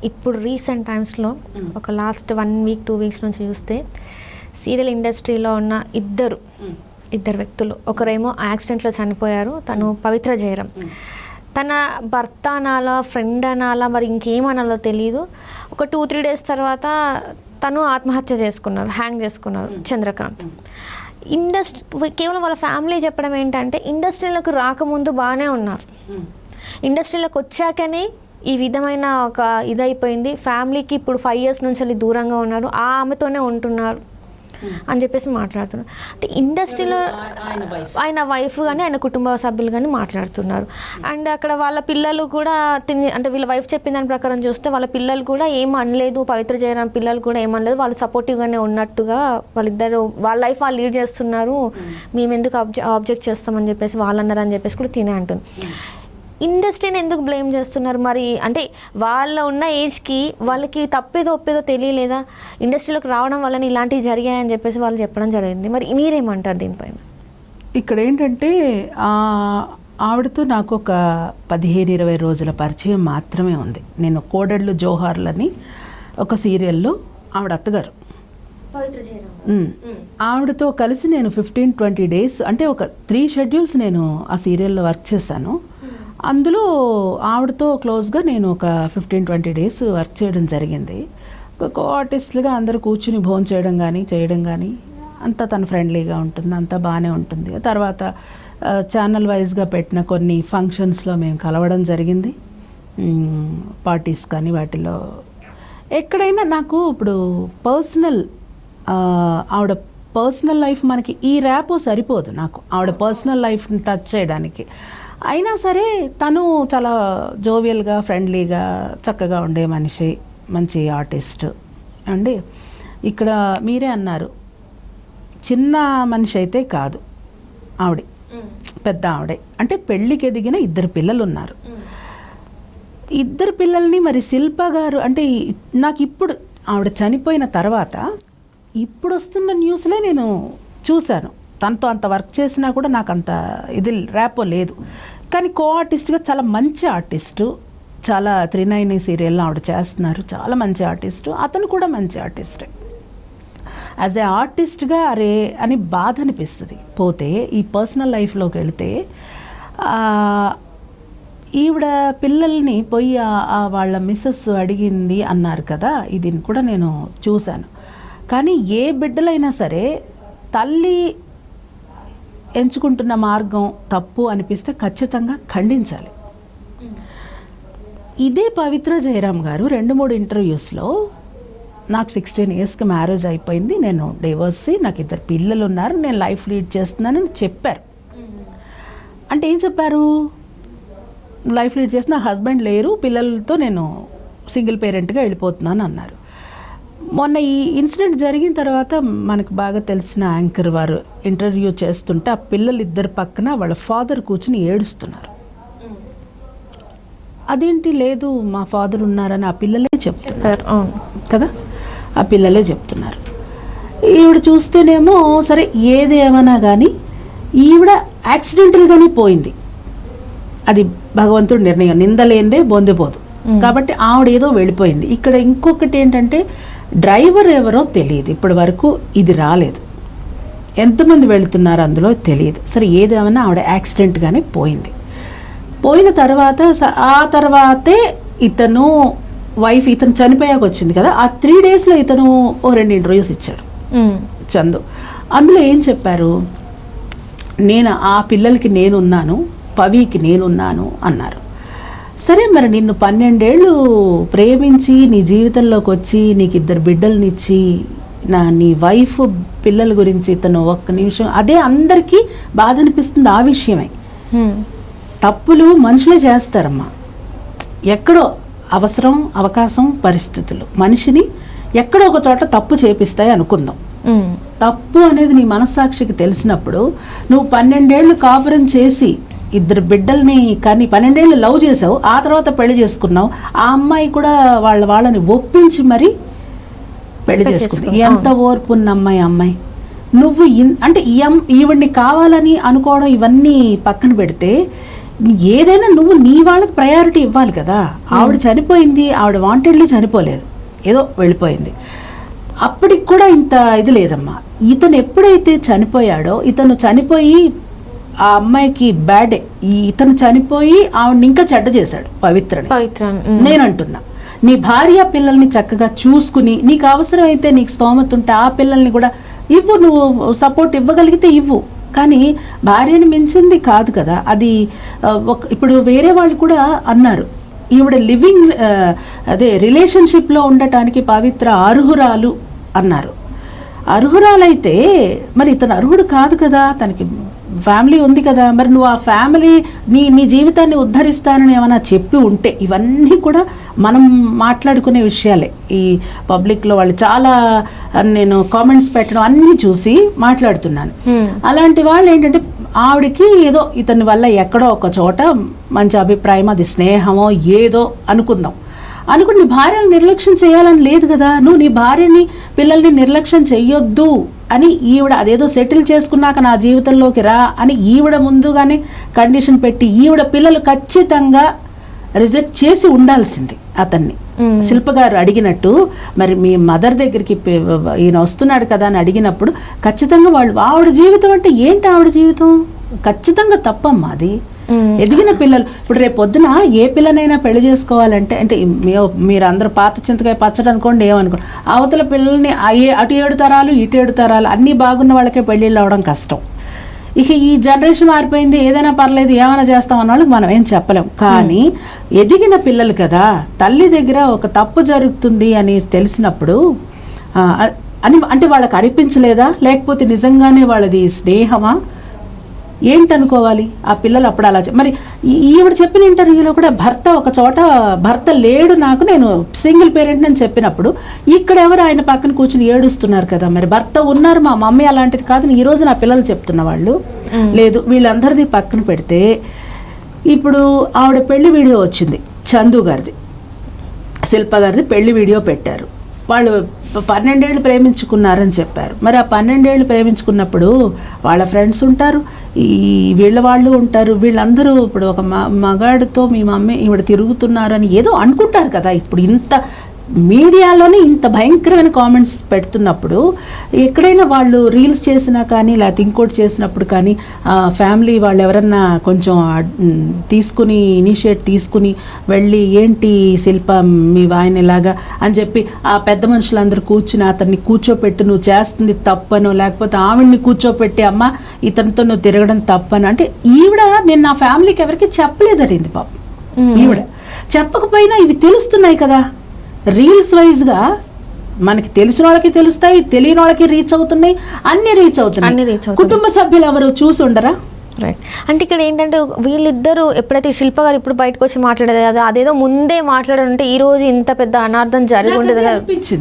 ఇప్పుడు రీసెంట్ టైమ్స్లో ఒక లాస్ట్ 1 వీక్ 2 వీక్స్ నుంచి చూస్తే సీరియల్ ఇండస్ట్రీలో ఉన్న ఇద్దరు వ్యక్తులు, ఒకరేమో యాక్సిడెంట్లో చనిపోయారు, తను పవిత్ర జయరాం. తన భర్త అనాలా, ఫ్రెండ్ అనాలా, మరి ఇంకేమనాలో తెలియదు. ఒక 2-3 డేస్ తర్వాత తను ఆత్మహత్య చేసుకున్నారు, హ్యాంగ్ చేసుకున్నారు చంద్రకాంత్. కేవలం వాళ్ళ ఫ్యామిలీ చెప్పడం ఏంటంటే ఇండస్ట్రీలకు రాకముందు బాగానే ఉన్నారు, ఇండస్ట్రీలోకి వచ్చాకనే ఈ విధమైన ఒక ఇదైపోయింది, ఫ్యామిలీకి ఇప్పుడు 5 years నుంచి దూరంగా ఉన్నారు, ఆ ఆమెతోనే ఉంటున్నారు అని చెప్పేసి మాట్లాడుతున్నారు. అంటే ఇండస్ట్రీలో ఆయన వైఫ్ కానీ ఆయన కుటుంబ సభ్యులు కానీ మాట్లాడుతున్నారు. అండ్ అక్కడ వాళ్ళ పిల్లలు కూడా అంటే వీళ్ళ వైఫ్ చెప్పిన దాని ప్రకారం చూస్తే వాళ్ళ పిల్లలు కూడా ఏం అనలేదు, పవిత్ర జయరాం పిల్లలు కూడా ఏమనలేదు, వాళ్ళు సపోర్టివ్గానే ఉన్నట్టుగా వాళ్ళిద్దరు వాళ్ళ లైఫ్ వాళ్ళు లీడ్ చేస్తున్నారు, మేము ఎందుకు ఆబ్జెక్ట్ చేస్తామని చెప్పేసి వాళ్ళు అన్నారు అని చెప్పేసి కూడా తినే అంటుంది. ఇండస్ట్రీని ఎందుకు బ్లేమ్ చేస్తున్నారు మరి? అంటే వాళ్ళ ఉన్న ఏజ్కి వాళ్ళకి తప్పేదో ఒప్పేదో తెలియలేదా? ఇండస్ట్రీలోకి రావడం వల్ల ఇలాంటివి జరిగాయని చెప్పేసి వాళ్ళు చెప్పడం జరిగింది. మరి మీరేమంటారు దీనిపైన? ఇక్కడ ఏంటంటే ఆవిడతో నాకు ఒక 15-20 రోజుల పరిచయం మాత్రమే ఉంది. నేను కోడళ్ళు జోహార్లని ఒక సీరియల్లో ఆవిడ అత్తగారు, ఆవిడతో కలిసి నేను 15-20 days అంటే ఒక 3 schedules నేను ఆ సీరియల్లో వర్క్ చేశాను. అందులో ఆవిడతో క్లోజ్గా నేను ఒక 15-20 days వర్క్ చేయడం జరిగింది. ఒక ఆర్టిస్ట్లుగా అందరూ కూర్చుని భోజనం చేయడం కానీ అంతా తన ఫ్రెండ్లీగా ఉంటుంది, అంతా బాగానే ఉంటుంది. తర్వాత ఛానల్ వైజ్గా పెట్టిన కొన్ని ఫంక్షన్స్లో మేము కలవడం జరిగింది, పార్టీస్ కానీ వాటిలో ఎక్కడైనా. నాకు ఇప్పుడు ఆవిడ పర్సనల్ లైఫ్ మనకి ఈ ర్యాపో సరిపోదు, నాకు ఆవిడ పర్సనల్ లైఫ్ని టచ్ చేయడానికి. అయినా సరే తను చాలా జోవియల్గా, ఫ్రెండ్లీగా, చక్కగా ఉండే మనిషి, మంచి ఆర్టిస్ట్ అండి. ఇక్కడ మీరే అన్నారు, చిన్న మనిషి అయితే కాదు ఆవిడ, పెద్ద ఆవిడే. అంటే పెళ్ళికి ఎదిగిన 2 పిల్లలు ఉన్నారు. 2 పిల్లల్ని మరి శిల్ప గారు అంటే నాకు ఇప్పుడు ఆవిడ చనిపోయిన తర్వాత ఇప్పుడు వస్తున్న న్యూస్లే నేను చూశాను. తనతో అంత వర్క్ చేసినా కూడా నాకు అంత ఇది ర్యాపో లేదు. కానీ కో ఆర్టిస్ట్గా చాలా మంచి ఆర్టిస్టు, చాలా 390 సీరియల్లో ఆవిడ చేస్తున్నారు, చాలా మంచి ఆర్టిస్టు. అతను కూడా మంచి ఆర్టిస్టే. యాజ్ ఏ ఆర్టిస్ట్గా అరే అని బాధ అనిపిస్తుంది. పోతే ఈ పర్సనల్ లైఫ్లోకి వెళితే ఈవిడ పిల్లల్ని పోయి వాళ్ళ మిస్సెస్ అడిగింది అన్నారు కదా, ఇది కూడా నేను చూశాను. కానీ ఏ బిడ్డలైనా సరే తల్లి ఎంచుకుంటున్న మార్గం తప్పు అనిపిస్తే ఖచ్చితంగా ఖండించాలి. ఇదే పవిత్ర జయరాం గారు 2-3 ఇంటర్వ్యూస్లో నాకు 16 yearsకి మ్యారేజ్ అయిపోయింది, నేను డివోర్సీ, నాకు 2 పిల్లలు ఉన్నారు, నేను లైఫ్ లీడ్ చేస్తున్నానని చెప్పారు. అంటే ఏం చెప్పారు? లైఫ్ లీడ్ చేసిన హస్బెండ్ లేరు, పిల్లలతో నేను సింగిల్ పేరెంట్గా వెళ్ళిపోతున్నాను అన్నారు. మొన్న ఈ ఇన్సిడెంట్ జరిగిన తర్వాత మనకు బాగా తెలిసిన యాంకర్ వారు ఇంటర్వ్యూ చేస్తుంటే ఆ పిల్లలు 2 పక్కన వాళ్ళ ఫాదర్ కూర్చుని ఏడుస్తున్నారు. అదేంటి, లేదు మా ఫాదర్ ఉన్నారని ఆ పిల్లలే చెప్తున్నారు కదా, ఆ పిల్లలే చెప్తున్నారు. ఈవిడ చూస్తేనేమో సరే ఏది ఏమన్నా కానీ ఈవిడ యాక్సిడెంటల్గానే పోయింది, అది భగవంతుడి నిర్ణయం, నిందలేందే బొందిపోదు. కాబట్టి ఆవిడ ఏదో వెళ్ళిపోయింది. ఇక్కడ ఇంకొకటి ఏంటంటే డ్రైవర్ ఎవరో తెలియదు, ఇప్పటి వరకు ఇది రాలేదు, ఎంతమంది వెళుతున్నారు అందులో తెలియదు. సరే ఏదేమన్నా ఆవిడ యాక్సిడెంట్గానే పోయింది. పోయిన తర్వాత ఆ తర్వాతే ఇతను చనిపోయాక వచ్చింది కదా, ఆ 3 daysలో ఇతను 2 interviews ఇచ్చాడు చందు. అందులో ఏం చెప్పారు, నేను ఆ పిల్లలకి నేనున్నాను, పవికి నేనున్నాను అన్నారు. సరే మరి నిన్ను 12 ఏళ్ళు ప్రేమించి నీ జీవితంలోకి వచ్చి నీకు 2 బిడ్డలనిచ్చి నీ వైఫ్ పిల్లల గురించి ఇతను ఒక్క నిమిషం, అదే అందరికీ బాధ అనిపిస్తుంది ఆ విషయమే. తప్పులు మనుషులే చేస్తారమ్మా, ఎక్కడో అవసరం, అవకాశం, పరిస్థితులు మనిషిని ఎక్కడో ఒక చోట తప్పు చేపిస్తాయి అనుకుందాం. తప్పు అనేది నీ మనస్సాక్షికి తెలిసినప్పుడు నువ్వు 12 ఏళ్ళు కాపురం చేసి 2 బిడ్డల్ని కానీ 12 ఏళ్ళు లవ్ చేసావు, ఆ తర్వాత పెళ్లి చేసుకున్నావు, ఆ అమ్మాయి కూడా వాళ్ళని ఒప్పించి మరి పెళ్లి చేసుకుంది. ఎంత ఓర్పు ఉన్న అమ్మాయి నువ్వు అంటే ఈవిడ్ని కావాలని అనుకోవడం ఇవన్నీ పక్కన పెడితే ఏదైనా నువ్వు నీ వాళ్ళకి ప్రయారిటీ ఇవ్వాలి కదా. ఆవిడ చనిపోయింది, ఆవిడ వాంటెడ్లీ చనిపోలేదు, ఏదో వెళ్ళిపోయింది. అప్పటికి కూడా ఇంత ఇది లేదమ్మా. ఇతను ఎప్పుడైతే చనిపోయాడో, ఇతను చనిపోయి ఆ అమ్మాయికి బ్యాడే, ఇతను చనిపోయి ఆవిడని ఇంకా చెడ్డ చేశాడు పవిత్రని. నేను అంటున్నా, నీ భార్య పిల్లల్ని చక్కగా చూసుకుని, నీకు అవసరమైతే నీకు స్తోమత ఉంటే ఆ పిల్లల్ని కూడా ఇవ్వు, నువ్వు సపోర్ట్ ఇవ్వగలిగితే ఇవ్వు. కానీ భార్యని మించింది కాదు కదా అది. ఇప్పుడు వేరే వాళ్ళు కూడా అన్నారు, ఈవిడ లివింగ్ అదే రిలేషన్షిప్లో ఉండటానికి పవిత్ర అర్హురాలు అన్నారు. అర్హురాలైతే మరి ఇతను అర్హుడు కాదు కదా, తనకి ఫ్యామిలీ ఉంది కదా. మరి నువ్వు ఆ ఫ్యామిలీ నీ జీవితాన్ని ఉద్ధరిస్తానని ఏమైనా చెప్పి ఉంటే, ఇవన్నీ కూడా మనం మాట్లాడుకునే విషయాలే. ఈ పబ్లిక్లో వాళ్ళు చాలా, నేను కామెంట్స్ పెట్టడం అన్నీ చూసి మాట్లాడుతున్నాను. అలాంటి వాళ్ళు ఏంటంటే, ఆవిడకి ఏదో ఇతని వల్ల ఎక్కడో ఒక చోట మంచి అభిప్రాయం, అది స్నేహమో ఏదో అనుకుందాం, అనుకుని నీ భార్యను నిర్లక్ష్యం చేయాలని లేదు కదా. నువ్వు నీ భార్యని పిల్లల్ని నిర్లక్ష్యం చెయ్యొద్దు అని ఈవిడ అదేదో సెటిల్ చేసుకున్నాక నా జీవితంలోకి రా అని ఈవిడ ముందుగానే కండిషన్ పెట్టి, ఈవిడ పిల్లలు ఖచ్చితంగా రిజెక్ట్ చేసి ఉండాల్సింది అతన్ని. శిల్ప గారు అడిగినట్టు, మరి మీ మదర్ దగ్గరికి ఈయన వస్తున్నాడు కదా అని అడిగినప్పుడు ఖచ్చితంగా వాళ్ళు, ఆవిడ జీవితం అంటే ఏంటి, ఆవిడ జీవితం ఖచ్చితంగా తప్పమ్మా అది. ఎదిగిన పిల్లలు, ఇప్పుడు రేపు పొద్దున ఏ పిల్లనైనా పెళ్లి చేసుకోవాలంటే, అంటే మీరు అందరూ పాత చింతకాయ పచ్చడి అనుకోండి, ఏమనుకోండి, అవతల పిల్లల్ని అటు 7 తరాలు ఇటు 7 తరాలు అన్నీ బాగున్న వాళ్ళకే పెళ్ళిళ్ళు అవడం కష్టం. ఇక ఈ జనరేషన్ మారిపోయింది, ఏదైనా పర్లేదు ఏమైనా చేస్తాం అన్న వాళ్ళకి మనం ఏం చెప్పలేం. కానీ ఎదిగిన పిల్లలు కదా, తల్లి దగ్గర ఒక తప్పు జరుగుతుంది అని తెలిసినప్పుడు అంటే వాళ్ళకి అనిపించలేదా, లేకపోతే నిజంగానే వాళ్ళది స్నేహమా ఏంటనుకోవాలి ఆ పిల్లలు? అప్పుడు అలా మరి ఈవిడ చెప్పిన ఇంటర్వ్యూలో కూడా భర్త ఒక చోట, భర్త లేడు నాకు, నేను సింగిల్ పేరెంట్ అని చెప్పినప్పుడు ఇక్కడ ఎవరు ఆయన పక్కన కూర్చుని ఏడుస్తున్నారు కదా. మరి భర్త ఉన్నారు, మా మమ్మీ అలాంటిది కాదు ఈ రోజు నా పిల్లలు చెప్తున్న వాళ్ళు లేదు. వీళ్ళందరిది పక్కన పెడితే, ఇప్పుడు ఆవిడ పెళ్లి వీడియో వచ్చింది, చందు గారిది, శిల్ప గారిది పెళ్లి వీడియో పెట్టారు. వాళ్ళు 12 ఏళ్ళు ప్రేమించుకున్నారని చెప్పారు. మరి ఆ 12 ఏళ్ళు ప్రేమించుకున్నప్పుడు వాళ్ళ ఫ్రెండ్స్ ఉంటారు, ఈ వీళ్ళ వాళ్ళు ఉంటారు, వీళ్ళందరూ ఇప్పుడు ఒక మగాడితో మీ మమ్మీ ఈవిడ తిరుగుతున్నారని ఏదో అనుకుంటారు కదా. ఇప్పుడు ఇంత మీడియాలోనే ఇంత భయంకరమైన కామెంట్స్ పెడుతున్నప్పుడు, ఎక్కడైనా వాళ్ళు రీల్స్ చేసినా కానీ లేకపోతే ఇంకోటి చేసినప్పుడు కానీ ఫ్యామిలీ వాళ్ళు ఎవరన్నా కొంచెం తీసుకుని ఇనిషియేట్ తీసుకుని వెళ్ళి, ఏంటి శిల్ప మీ ఆయన ఇలాగా అని చెప్పి ఆ పెద్ద మనుషులందరూ కూర్చుని అతన్ని కూర్చోపెట్టి నువ్వు చేస్తుంది తప్పనో, లేకపోతే ఆవిడ్ని కూర్చోపెట్టి అమ్మ ఇతనితో నువ్వు తిరగడం తప్పను అంటే, ఈవిడ నేను నా ఫ్యామిలీకి ఎవరికి చెప్పలేదరింది పాపం. ఈవిడ చెప్పకపోయినా ఇవి తెలుస్తున్నాయి కదా, రీల్స్ వైజ్గా మనకి తెలిసిన వాళ్ళకి తెలుస్తాయి, తెలియని వాళ్ళకి రీచ్ అవుతున్నాయి, అన్ని రీచ్ అవుతున్నాయి. కుటుంబ సభ్యులు ఎవరు చూసి ఉండరా? రైట్. అంటే ఇక్కడ ఏంటంటే వీళ్ళిద్దరూ ఎప్పుడైతే శిల్ప గారు ఇప్పుడు బయటకు వచ్చి మాట్లాడేది అదేదో ముందే మాట్లాడారంటే ఈ రోజు ఇంత పెద్ద అనార్థం జరిగి ఉండేది అనిపించింది.